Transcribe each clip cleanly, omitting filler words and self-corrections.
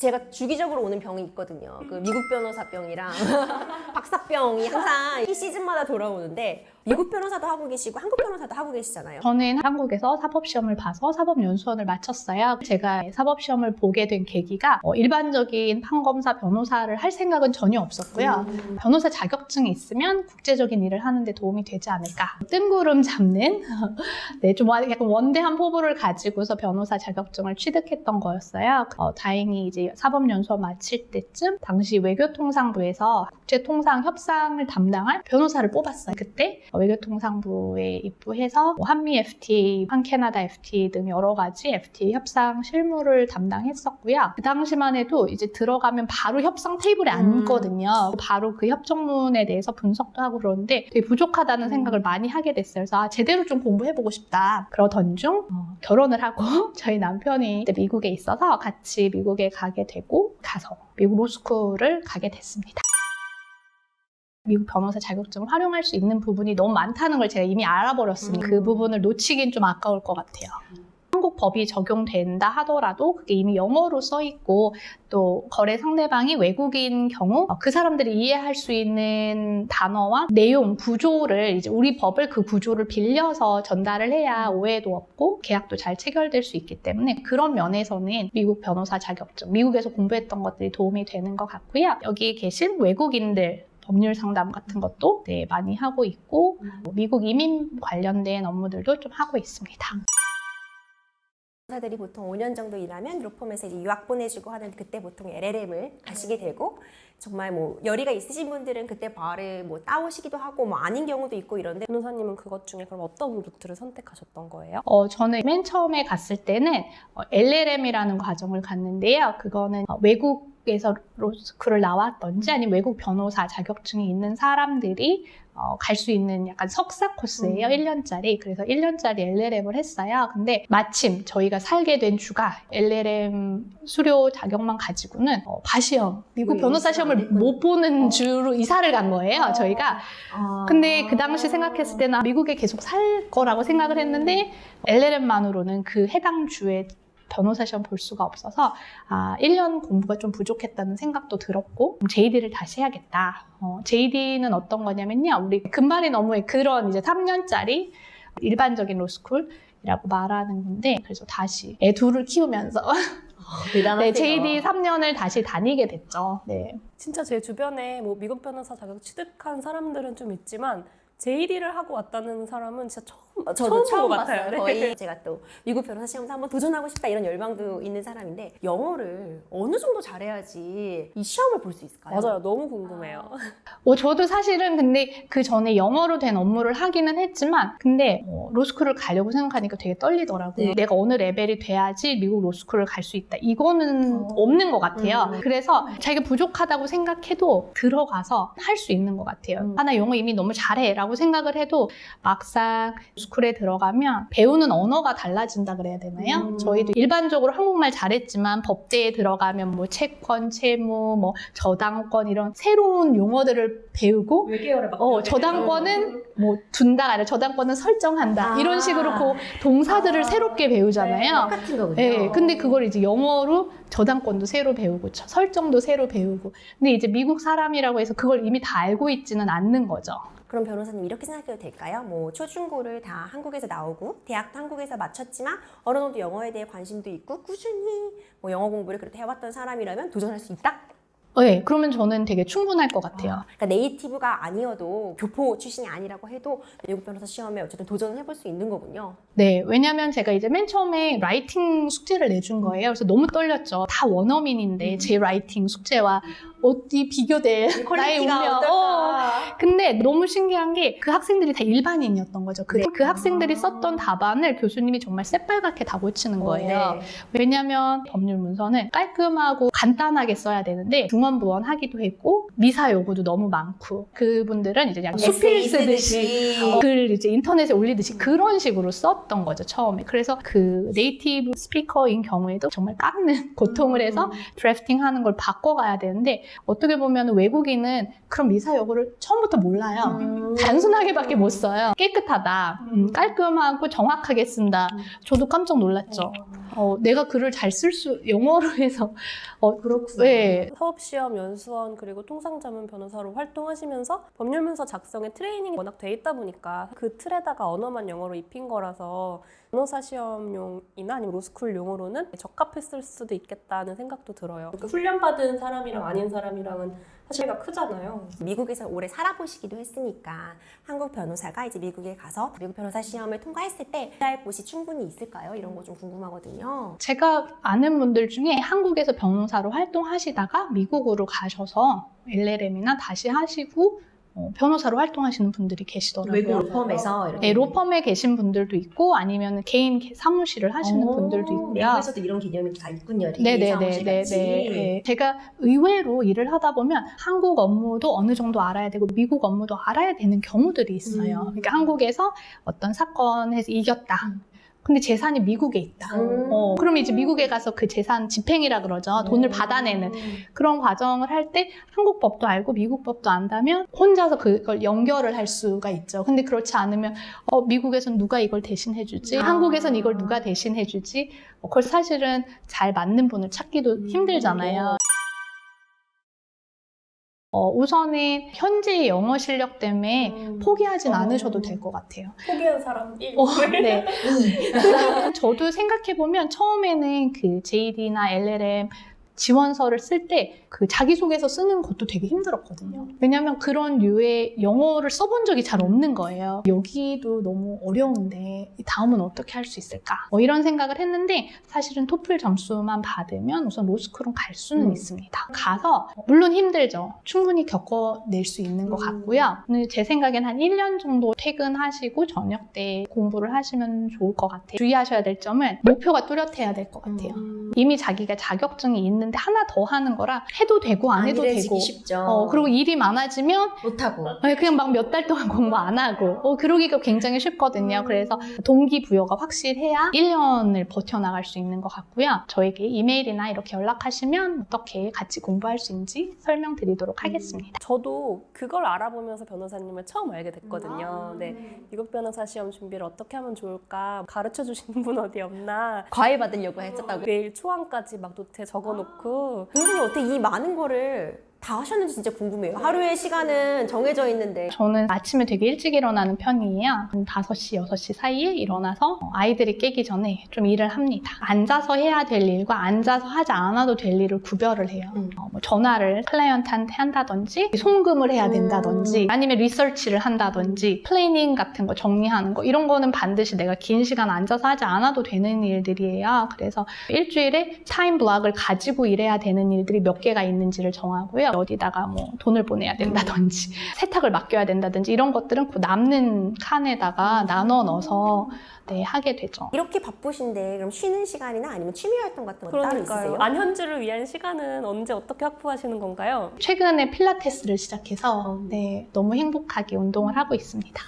제가 주기적으로 오는 병이 있거든요. 그 미국 변호사병이랑 박사병이 항상 이 시즌마다 돌아오는데 미국 변호사도 하고 계시고 한국 변호사도 하고 계시잖아요. 저는 한국에서 사법시험을 봐서 사법연수원을 마쳤어요. 제가 사법시험을 보게 된 계기가 일반적인 판검사, 변호사를 할 생각은 전혀 없었고요. 변호사 자격증이 있으면 국제적인 일을 하는데 도움이 되지 않을까. 뜬구름 잡는 네, 좀 약간 원대한 포부를 가지고서 변호사 자격증을 취득했던 거였어요. 다행히 이제 사법연수원 마칠 때쯤 당시 외교통상부에서 국제통상 협상을 담당할 변호사를 뽑았어요. 그때 외교통상부에 입부해서 한미 FTA, 한캐나다 FTA 등 여러 가지 FTA 협상 실무를 담당했었고요. 그 당시만 해도 이제 들어가면 바로 협상 테이블에 앉거든요. 바로 그 협정문에 대해서 분석도 하고 그러는데 되게 부족하다는 생각을 많이 하게 됐어요. 그래서 제대로 좀 공부해보고 싶다. 그러던 중 결혼을 하고 저희 남편이 미국에 있어서 같이 미국에 가게 되고 가서 미국 로스쿨을 가게 됐습니다. 미국 변호사 자격증을 활용할 수 있는 부분이 너무 많다는 걸 제가 이미 알아버렸으니 그 부분을 놓치긴 좀 아까울 것 같아요. 한국 법이 적용된다 하더라도 그게 이미 영어로 써 있고 또 거래 상대방이 외국인 경우 그 사람들이 이해할 수 있는 단어와 내용, 구조를 이제 우리 법을 그 구조를 빌려서 전달을 해야 오해도 없고 계약도 잘 체결될 수 있기 때문에 그런 면에서는 미국 변호사 자격증, 미국에서 공부했던 것들이 도움이 되는 것 같고요. 여기 계신 외국인들 법률 상담 같은 것도 네, 많이 하고 있고 미국 이민 관련된 업무들도 좀 하고 있습니다. 변호사들이 보통 5년 정도 일하면 로펌에서 이제 유학 보내주고 하는 그때 보통 LLM을 가시게 되고 정말 뭐 열의가 있으신 분들은 그때 바를 뭐 따오시기도 하고 뭐 아닌 경우도 있고 이런데 변호사님은 그것 중에 그럼 어떤 루트를 선택하셨던 거예요? 저는 맨 처음에 갔을 때는 LLM이라는 과정을 갔는데요. 그거는 외국에서 로스쿨을 나왔던지 아니면 외국 변호사 자격증이 있는 사람들이 갈 수 있는 약간 석사 코스예요. 1년짜리. 그래서 1년짜리 LLM을 했어요. 근데 마침 저희가 살게 된 주가 LLM 수료 자격만 가지고는 과시험, 미국 변호사 시험을 못 보는 주로 이사를 간 거예요. 저희가. 근데 그 당시 생각했을 때는 미국에 계속 살 거라고 생각을 했는데 LLM만으로는 그 해당 주에 변호사 시험 볼 수가 없어서 1년 공부가 좀 부족했다는 생각도 들었고 JD를 다시 해야겠다. JD는 어떤 거냐면요. 우리 금발이 너무의 그런 이제 3년짜리 일반적인 로스쿨이라고 말하는 건데 그래서 다시 애 둘을 키우면서 네, JD 3년을 다시 다니게 됐죠. 네. 진짜 제 주변에 뭐 미국 변호사 자격 취득한 사람들은 좀 있지만 JD를 하고 왔다는 사람은 진짜 저도 처음 처음 본것 같아요. 봤어요. 거의 제가 또 미국 변호사 시험도 한번 도전하고 싶다 이런 열망도 있는 사람인데 영어를 어느 정도 잘해야지 이 시험을 볼 수 있을까요? 맞아요. 너무 궁금해요. 저도 사실은 근데 그 전에 영어로 된 업무를 하기는 했지만 근데 로스쿨을 가려고 생각하니까 되게 떨리더라고요. 네. 내가 어느 레벨이 돼야지 미국 로스쿨을 갈 수 있다. 이거는 없는 것 같아요. 그래서 자기가 부족하다고 생각해도 들어가서 할 수 있는 것 같아요. 나 영어 이미 너무 잘해 라고 생각을 해도 막상 로스쿨에 들어가면 배우는 언어가 달라진다 그래야 되나요? 저희도 일반적으로 한국말 잘했지만 법대에 들어가면 뭐 채권, 채무, 뭐 저당권 이런 새로운 용어들을 배우고 저당권은 뭐 둔다가 아니라 저당권은 설정한다 이런 식으로 그 동사들을 새롭게 배우잖아요. 똑같은 거군요. 네, 근데 그걸 이제 영어로 저당권도 새로 배우고 설정도 새로 배우고 근데 이제 미국 사람이라고 해서 그걸 이미 다 알고 있지는 않는 거죠. 그럼 변호사님 이렇게 생각해도 될까요? 뭐 초중고를 다 한국에서 나오고 대학도 한국에서 마쳤지만 어느 정도 영어에 대해 관심도 있고 꾸준히 뭐 영어 공부를 그렇게 해왔던 사람이라면 도전할 수 있다? 네, 그러면 저는 되게 충분할 것 같아요. 그러니까 네이티브가 아니어도 교포 출신이 아니라고 해도 미국 변호사 시험에 어쨌든 도전을 해볼 수 있는 거군요. 네, 왜냐면 제가 이제 맨 처음에 라이팅 숙제를 내준 거예요. 그래서 너무 떨렸죠. 다 원어민인데 제 라이팅 숙제와 어디 비교될 나의 운명. 근데 너무 신기한 게 그 학생들이 다 일반인이었던 거죠. 그 학생들이 썼던 답안을 교수님이 정말 새빨갛게 다 고치는 거예요. 네. 왜냐면 법률 문서는 깔끔하고 간단하게 써야 되는데 중원부원 하기도 했고 미사 요구도 너무 많고 그분들은 이제 그냥 수필 쓰듯이 글 이제 인터넷에 올리듯이 그런 식으로 썼던 거죠, 처음에. 그래서 그 네이티브 스피커인 경우에도 정말 깎는 고통을 해서 드래프팅 하는 걸 바꿔가야 되는데 어떻게 보면 외국인은 그런 미사 요구를 처음부터 몰라요. 단순하게밖에 못 써요. 깨끗하다, 깔끔하고 정확하게 쓴다. 저도 깜짝 놀랐죠. 내가 글을 잘 쓸 수, 영어로 해서. 그렇구나. 네. 사법시험 연수원 그리고 통상자문 변호사로 활동하시면서 법률문서 작성에 트레이닝이 워낙 돼 있다 보니까 그 틀에다가 언어만 영어로 입힌 거라서 변호사 시험용이나 아니면 로스쿨 용어로는 적합했을 수도 있겠다는 생각도 들어요. 그 훈련받은 사람이랑 아닌 사람이랑은 사실가 크잖아요. 미국에서 오래 살아보시기도 했으니까 한국 변호사가 이제 미국에 가서 미국 변호사 시험을 통과했을 때 일할 곳이 충분히 있을까요? 이런 거 좀 궁금하거든요. 제가 아는 분들 중에 한국에서 변호사로 활동하시다가 미국으로 가셔서 LLM이나 다시 하시고 변호사로 활동하시는 분들이 계시더라고요. 외국 로펌에서 이렇게. 네, 로펌에 계신 분들도 있고 아니면 개인 사무실을 하시는 분들도 있고요. 미국에서도 이런 개념이 다 있군요. 네네네네. 제가 의외로 일을 하다 보면 한국 업무도 어느 정도 알아야 되고 미국 업무도 알아야 되는 경우들이 있어요. 그러니까 한국에서 어떤 사건에서 이겼다. 근데 재산이 미국에 있다. 그럼 이제 미국에 가서 그 재산 집행이라 그러죠. 돈을 받아내는 그런 과정을 할 때 한국 법도 알고 미국 법도 안다면 혼자서 그걸 연결을 할 수가 있죠. 근데 그렇지 않으면 미국에선 누가 이걸 대신해주지? 한국에선 이걸 누가 대신해주지? 그걸 사실은 잘 맞는 분을 찾기도 힘들잖아요. 우선은 현재의 영어 실력 때문에 포기하진 않으셔도 될 것 같아요. 포기한 사람 1. 네. 저도 생각해보면 처음에는 그 JD나 LLM 지원서를 쓸 때 그 자기소개서 쓰는 것도 되게 힘들었거든요. 왜냐면 그런 류의 영어를 써본 적이 잘 없는 거예요. 여기도 너무 어려운데 다음은 어떻게 할 수 있을까? 이런 생각을 했는데 사실은 토플 점수만 받으면 우선 로스쿨은 갈 수는 있습니다. 가서 물론 힘들죠. 충분히 겪어낼 수 있는 것 같고요. 근데 제 생각엔 한 1년 정도 퇴근하시고 저녁 때 공부를 하시면 좋을 것 같아요. 주의하셔야 될 점은 목표가 뚜렷해야 될 것 같아요. 이미 자기가 자격증이 있는데 하나 더 하는 거라 해도 되고 안 해도 되고 쉽죠. 그리고 일이 많아지면 못하고 그냥 막 몇 달 동안 공부 안 하고 그러기가 굉장히 쉽거든요. 그래서 동기부여가 확실해야 1년을 버텨나갈 수 있는 것 같고요. 저에게 이메일이나 이렇게 연락하시면 어떻게 같이 공부할 수 있는지 설명드리도록 하겠습니다. 저도 그걸 알아보면서 변호사님을 처음 알게 됐거든요. 미국 변호사 시험 준비를 어떻게 하면 좋을까 가르쳐 주시는 분 어디 없나. 과외 받으려고 했었다고. 내일 초안까지 막 노트에 적어놓고 선생님 어떻게 이 많은 거를 다 하셨는지 진짜 궁금해요. 하루의 시간은 정해져 있는데. 저는 아침에 되게 일찍 일어나는 편이에요. 한 5시, 6시 사이에 일어나서 아이들이 깨기 전에 좀 일을 합니다. 앉아서 해야 될 일과 앉아서 하지 않아도 될 일을 구별을 해요. 뭐 전화를 클라이언트한테 한다든지 송금을 해야 된다든지 아니면 리서치를 한다든지 플래닝 같은 거 정리하는 거 이런 거는 반드시 내가 긴 시간 앉아서 하지 않아도 되는 일들이에요. 그래서 일주일에 타임 블록을 가지고 일해야 되는 일들이 몇 개가 있는지를 정하고요. 어디다가 뭐 돈을 보내야 된다든지 세탁을 맡겨야 된다든지 이런 것들은 그 남는 칸에다가 나눠 넣어서 하게 되죠. 이렇게 바쁘신데 그럼 쉬는 시간이나 아니면 취미 활동 같은 거 따로 있으세요? 안현주를 위한 시간은 언제 어떻게 확보하시는 건가요? 최근에 필라테스를 시작해서 너무 행복하게 운동을 하고 있습니다.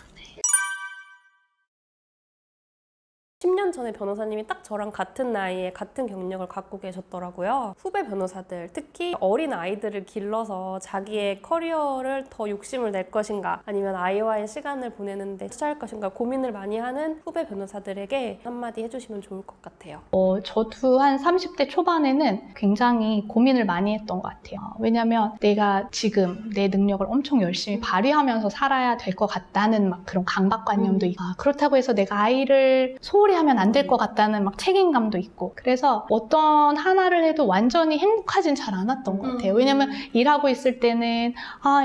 10년 전에 변호사님이 딱 저랑 같은 나이에 같은 경력을 갖고 계셨더라고요. 후배 변호사들, 특히 어린 아이들을 길러서 자기의 커리어를 더 욕심을 낼 것인가 아니면 아이와의 시간을 보내는데 투자할 것인가 고민을 많이 하는 후배 변호사들에게 한마디 해주시면 좋을 것 같아요. 저도 한 30대 초반에는 굉장히 고민을 많이 했던 것 같아요. 왜냐면 내가 지금 내 능력을 엄청 열심히 발휘하면서 살아야 될 것 같다는 막 그런 강박관념도 있고 그렇다고 해서 내가 아이를 소홀히 하면 안 될 것 같다는 막 책임감도 있고 그래서 어떤 하나를 해도 완전히 행복하진 잘 않았던 것 같아요. 왜냐면 일하고 있을 때는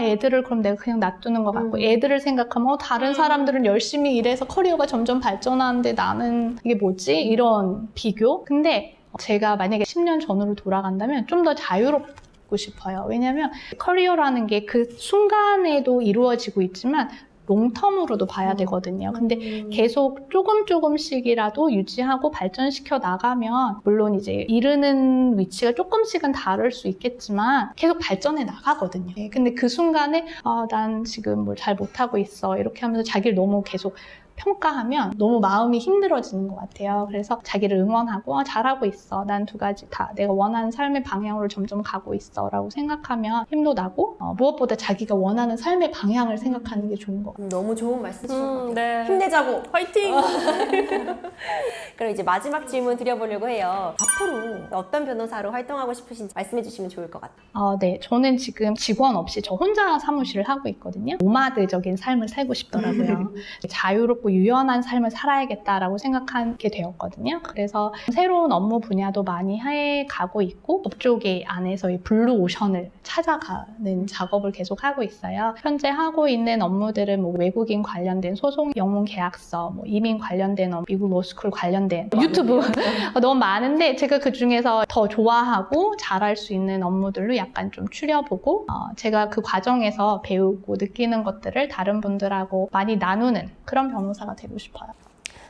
애들을 그럼 내가 그냥 놔두는 것 같고 애들을 생각하면 다른 사람들은 열심히 일해서 커리어가 점점 발전하는데 나는 이게 뭐지? 이런 비교? 근데 제가 만약에 10년 전으로 돌아간다면 좀 더 자유롭고 싶어요. 왜냐면 커리어라는 게 그 순간에도 이루어지고 있지만 롱텀으로도 봐야 되거든요. 근데 계속 조금씩이라도 유지하고 발전시켜 나가면 물론 이제 이르는 위치가 조금씩은 다를 수 있겠지만 계속 발전해 나가거든요. 근데 그 순간에 난 지금 뭘 잘 못하고 있어 이렇게 하면서 자기를 너무 계속 평가하면 너무 마음이 힘들어지는 것 같아요. 그래서 자기를 응원하고 잘하고 있어. 난 두 가지 다 내가 원하는 삶의 방향으로 점점 가고 있어 라고 생각하면 힘도 나고 무엇보다 자기가 원하는 삶의 방향을 생각하는 게 좋은 것 같아요. 너무 좋은 말씀 주신 것 같아요. 네. 힘내자고. 화이팅! 그럼 이제 마지막 질문 드려보려고 해요. 앞으로 어떤 변호사로 활동하고 싶으신지 말씀해 주시면 좋을 것 같아요. 네. 저는 지금 직원 없이 저 혼자 사무실을 하고 있거든요. 노마드적인 삶을 살고 싶더라고요. 자유롭고 유연한 삶을 살아야겠다라고 생각하게 되었거든요. 그래서 새로운 업무 분야도 많이 해가고 있고 법조계 안에서의 블루 오션을 찾아가는 작업을 계속 하고 있어요. 현재 하고 있는 업무들은 뭐 외국인 관련된 소송, 영문 계약서, 뭐 이민 관련된 미국 로스쿨 관련된 유튜브 너무 많은데 제가 그 중에서 더 좋아하고 잘할 수 있는 업무들로 약간 좀 추려보고 제가 그 과정에서 배우고 느끼는 것들을 다른 분들하고 많이 나누는 그런 변호사가 되고 싶어요.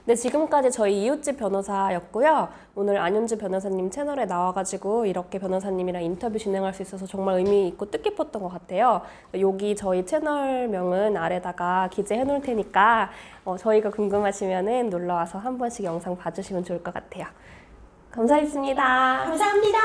네, 지금까지 저희 이웃집 변호사였고요. 오늘 안윤주 변호사님 채널에 나와가지고 이렇게 변호사님이랑 인터뷰 진행할 수 있어서 정말 의미 있고 뜻깊었던 것 같아요. 여기 저희 채널명은 아래다가 기재해 놓을 테니까 저희가 궁금하시면은 놀러와서 한 번씩 영상 봐주시면 좋을 것 같아요. 감사했습니다. 감사합니다.